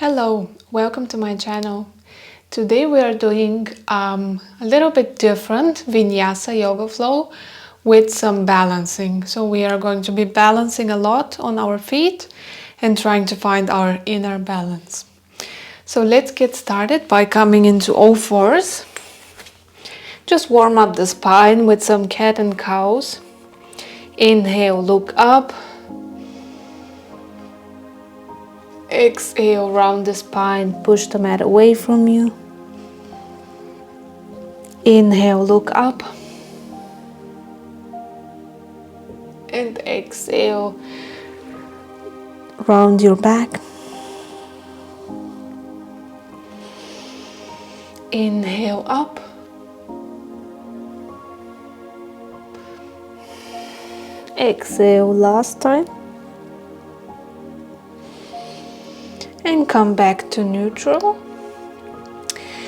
Hello, welcome to my channel. Today we are doing a little bit different Vinyasa yoga flow with some balancing. So we are going to be balancing a lot on our feet and trying to find our inner balance. So let's get started by coming into all fours. Just warm up the spine with some cat and cows. Inhale, look up. Exhale, round the spine, push the mat away from you. Inhale, look up. And exhale, round your back. Inhale up. Exhale last time. And come back to neutral.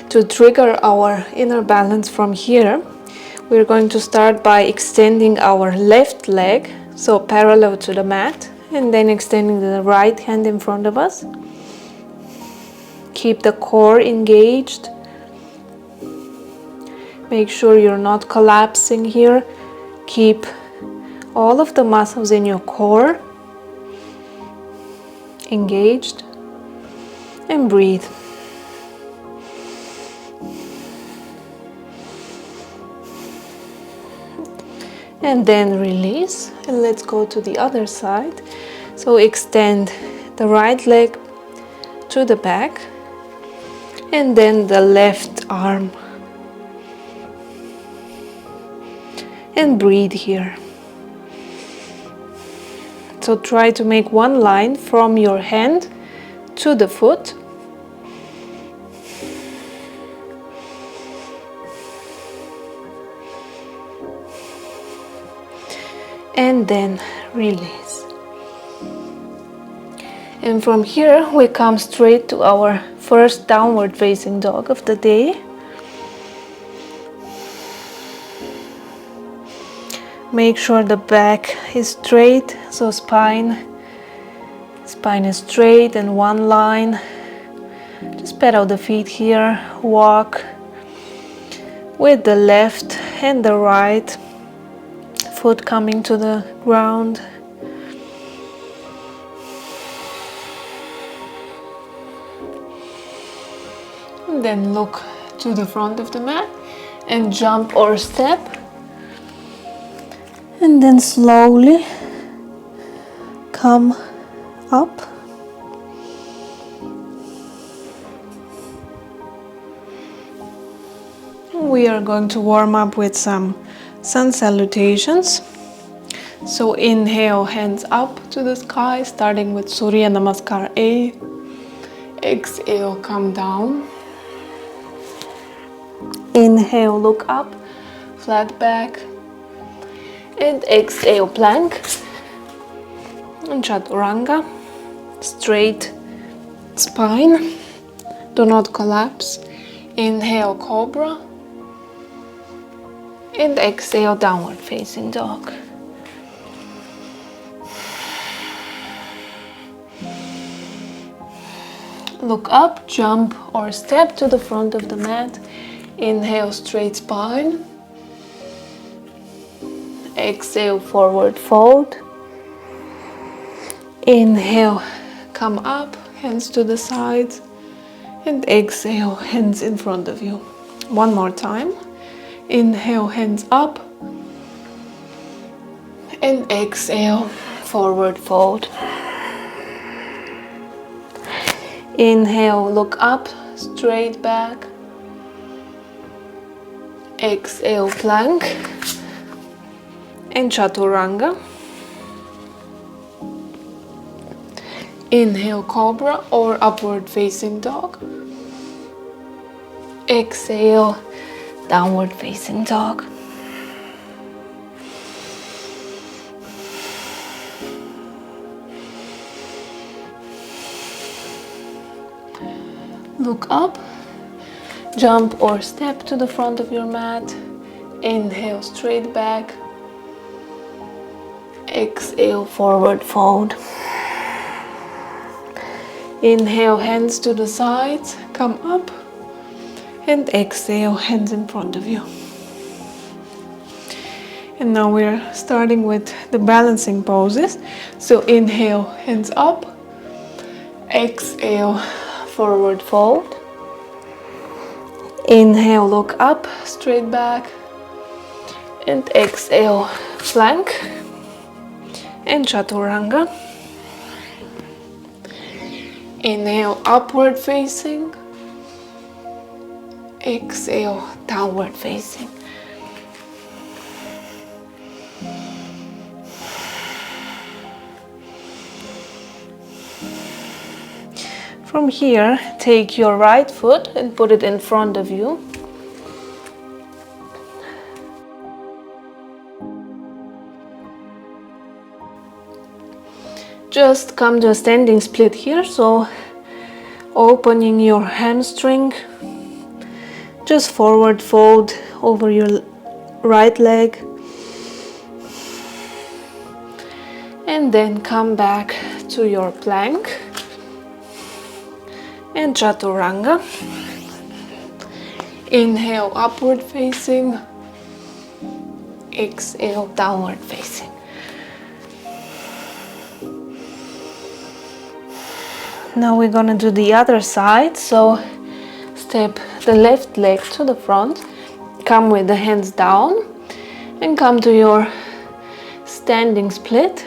To trigger our inner balance from here, we're going to start by extending our left leg, so parallel to the mat, and then extending the right hand in front of us. Keep the core engaged. Make sure you're not collapsing here. Keep all of the muscles in your core engaged. And breathe. And then release, and let's go to the other side. So extend the right leg to the back and then the left arm. And breathe here. So try to make one line from your hand to the foot. And then release. And from here we come straight to our first downward facing dog of the day. Make sure the back is straight, so spine is straight and one line. Just pedal the feet here, walk with the left and the right foot coming to the ground. And then look to the front of the mat and jump or step. And then slowly come up. We are going to warm up with some sun salutations. So inhale, hands up to the sky, starting with Surya Namaskar A. Exhale, come down. Inhale, look up, flat back. And exhale, plank. And chaturanga, straight spine. Do not collapse. Inhale, cobra. And exhale, downward facing dog. Look up, jump or step to the front of the mat. Inhale, straight spine. Exhale, forward fold. Inhale, come up, hands to the sides. And exhale, hands in front of you. One more time. Inhale, hands up. And exhale, forward fold. Inhale, look up, straight back. Exhale, plank. And chaturanga. Inhale, cobra or upward facing dog. Exhale, downward facing dog. Look up, jump or step to the front of your mat. Inhale, straight back. Exhale, forward fold. Inhale, hands to the sides, come up, and exhale, hands in front of you. And now we're starting with the balancing poses. So inhale, hands up, exhale, forward fold. Inhale, look up, straight back, and exhale, plank and chaturanga. Inhale, upward facing. Exhale, downward facing. From here, take your right foot and put it in front of you. Just come to a standing split here, so opening your hamstring. Just forward fold over your right leg. And then come back to your plank and chaturanga. Inhale, upward facing. Exhale, downward facing. Now we're gonna do the other side. So step the left leg to the front, come with the hands down, and come to your standing split.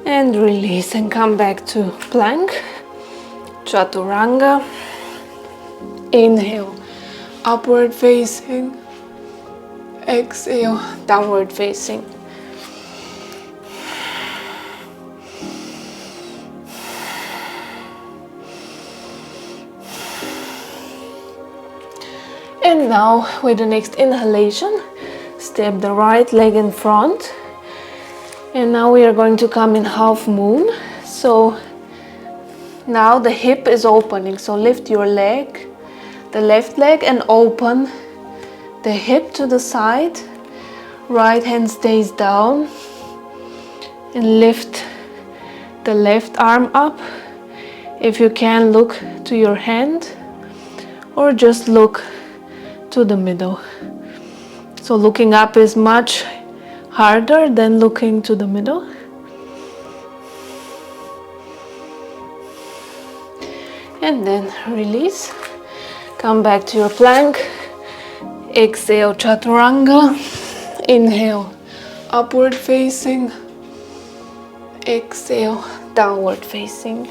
And release and come back to plank, chaturanga. Inhale, upward facing. Exhale, downward facing. And now with the next inhalation, step the right leg in front. And now we are going to come in half moon. So now the hip is opening. So lift your leg, the left leg, and open the hip to the side. Right hand stays down. And lift the left arm up. If you can, look to your hand or just look to the middle. So looking up is much harder than looking to the middle. And then release. Come back to your plank. Exhale, chaturanga. Inhale, upward facing. Exhale, downward facing.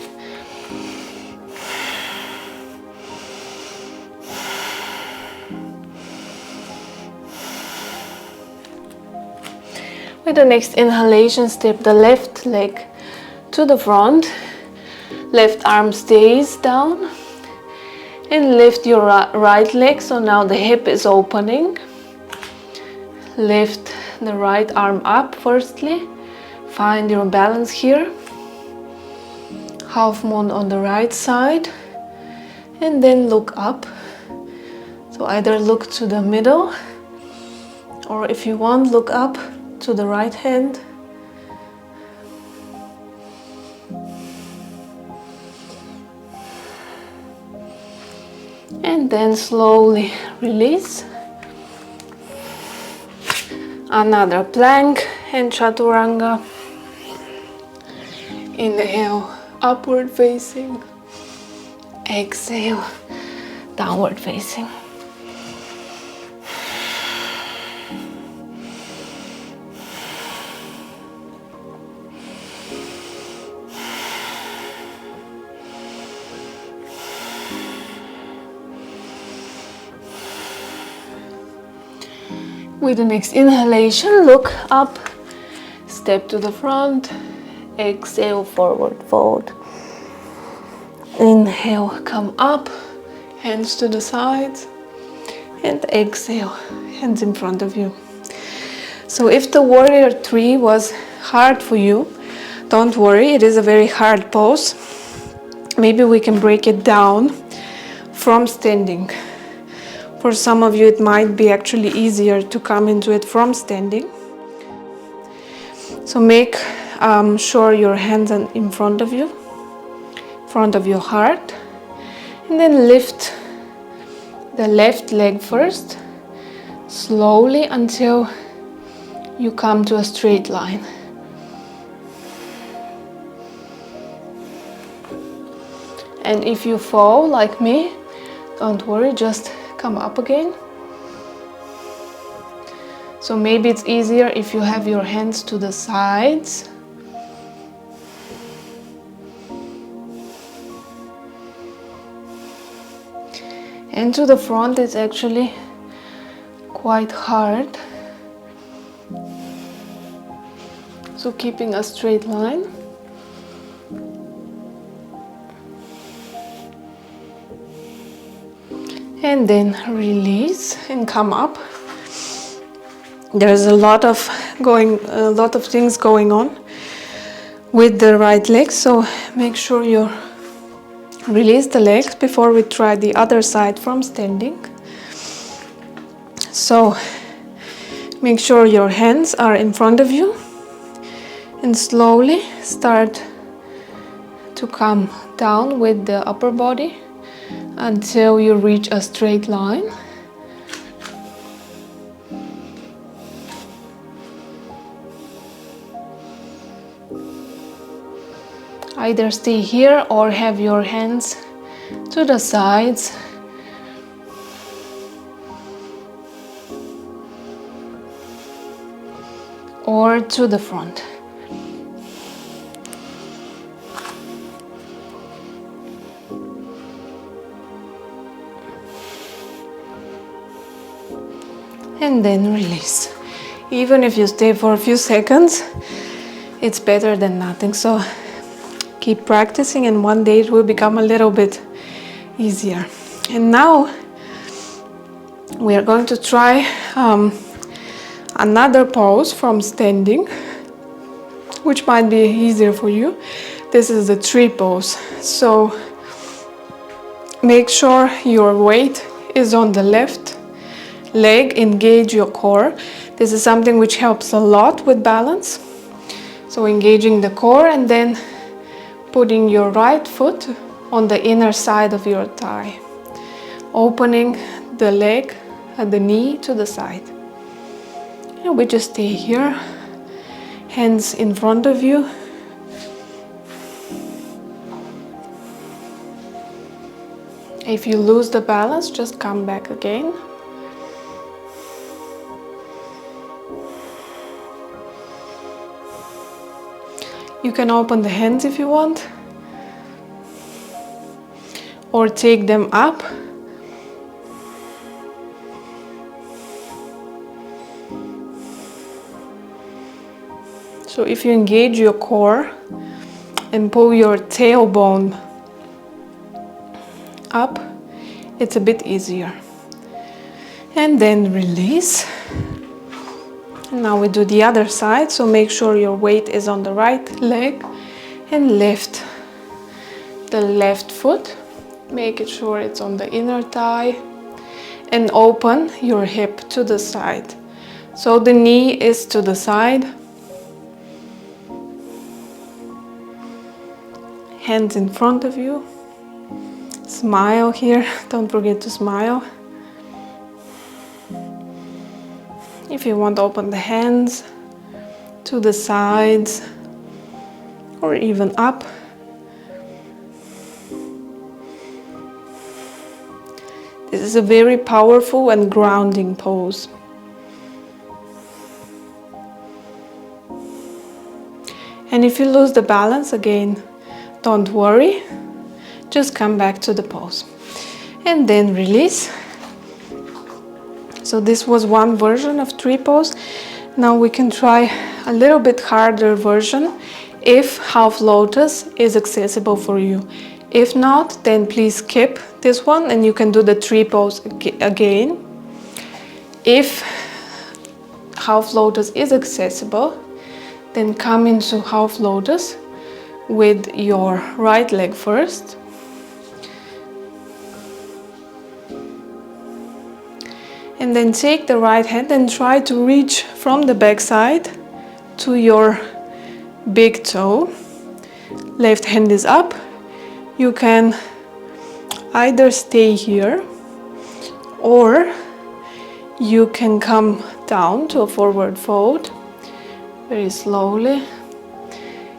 With the next inhalation, step the left leg to the front. Left arm stays down. And lift your right leg, so now the hip is opening. Lift the right arm up firstly. Find your balance here. Half moon on the right side. And then look up. So either look to the middle, or if you want, look up to the right hand. And then slowly release. Another plank and chaturanga. Inhale, upward facing. Exhale, downward facing. With the next inhalation, look up, step to the front, exhale, forward fold. Inhale, come up, hands to the sides, and exhale, hands in front of you. So if the warrior 3 was hard for you, don't worry, it is a very hard pose. Maybe we can break it down from standing. For some of you, it might be actually easier to come into it from standing. So make sure your hands are in front of you, front of your heart, and then lift the left leg first, slowly until you come to a straight line. And if you fall like me, don't worry, just come up again. So maybe it's easier if you have your hands to the sides. And to the front, it's actually quite hard. So keeping a straight line. And then release and come up. There's a lot of things going on with the right leg, so make sure you release the legs before we try the other side from standing. So make sure your hands are in front of you and slowly start to come down with the upper body until you reach a straight line. Either stay here or have your hands to the sides. Or to the front. And then release. Even if you stay for a few seconds, it's better than nothing. So keep practicing and one day it will become a little bit easier. And now we are going to try another pose from standing, which might be easier for you. This is the tree pose. So make sure your weight is on the left leg, engage your core. This is something which helps a lot with balance. So engaging the core and then putting your right foot on the inner side of your thigh, opening the leg at the knee to the side. And we just stay here, hands in front of you. If you lose the balance, just come back again. You can open the hands if you want, or take them up. So if you engage your core and pull your tailbone up, it's a bit easier. And then release. Now we do the other side, so make sure your weight is on the right leg and lift the left foot. Make it sure it's on the inner thigh and open your hip to the side. So the knee is to the side. Hands in front of you. Smile here, don't forget to smile. If you want to open the hands to the sides or even up. This is a very powerful and grounding pose. And if you lose the balance again, don't worry, just come back to the pose and then release. So this was one version of tree pose. Now we can try a little bit harder version if half lotus is accessible for you. If not, then please skip this one and you can do the tree pose again. If half lotus is accessible, then come into half lotus with your right leg first. And then take the right hand and try to reach from the back side to your big toe. Left hand is up. You can either stay here or you can come down to a forward fold very slowly.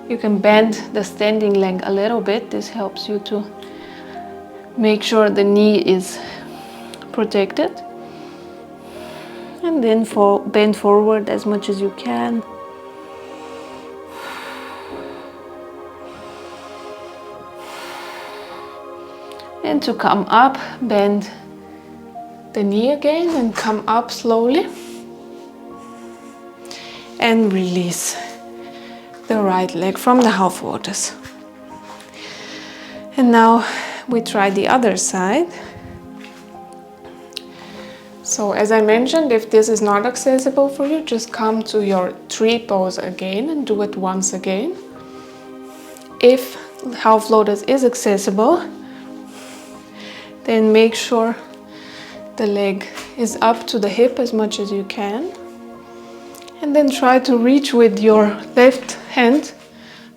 You can bend the standing leg a little bit. This helps you to make sure the knee is protected. And then bend forward as much as you can. And to come up, bend the knee again and come up slowly. And release the right leg from the half lotus. And now we try the other side. So as I mentioned, if this is not accessible for you, just come to your tree pose again and do it once again. If half lotus is accessible, then make sure the leg is up to the hip as much as you can. And then try to reach with your left hand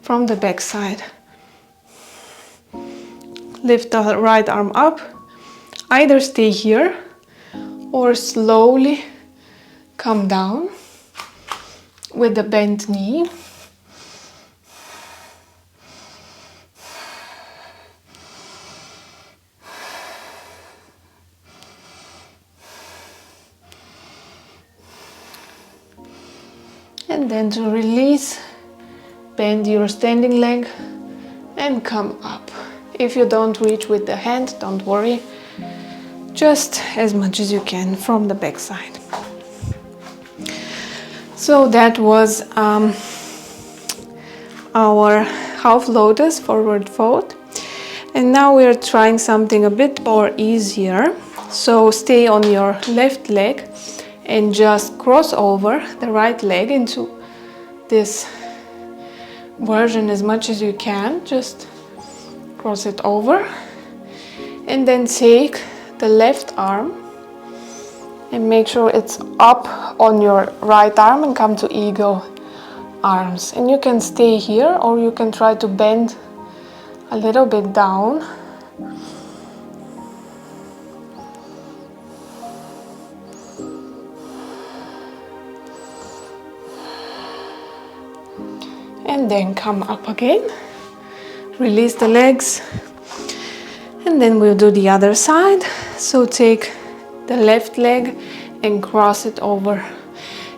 from the back side. Lift the right arm up. Either stay here or slowly come down with the bent knee. And then to release, bend your standing leg and come up. If you don't reach with the hand, don't worry. Just as much as you can from the back side. So that was our half lotus forward fold. And now we're trying something a bit more easier. So stay on your left leg and just cross over the right leg into this version as much as you can. Just cross it over and then take the left arm and make sure it's up on your right arm and come to eagle arms. And you can stay here or you can try to bend a little bit down. And then come up again. Release the legs. And then we'll do the other side. So take the left leg and cross it over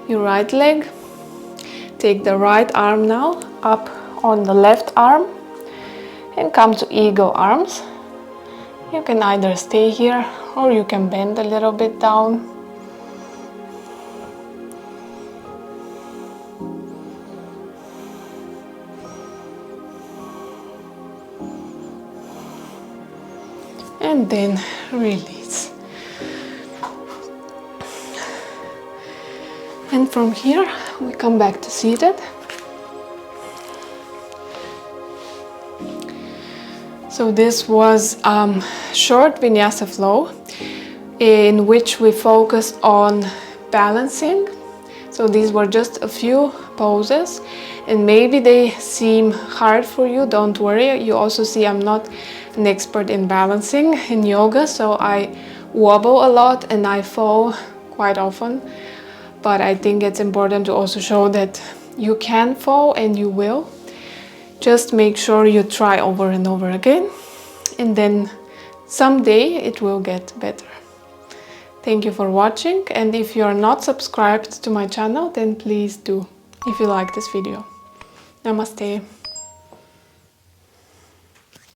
your right leg. Take the right arm now up on the left arm and come to eagle arms. You can either stay here or you can bend a little bit down. And then release. And from here we come back to seated. So this was short vinyasa flow in which we focused on balancing. So these were just a few poses and maybe they seem hard for you. Don't worry, you also see I'm not an expert in balancing in yoga, so I wobble a lot and I fall quite often. But I think it's important to also show that you can fall and you will. Just make sure you try over and over again, and then someday it will get better. Thank you for watching, and if you are not subscribed to my channel, then please do if you like this video. Namaste.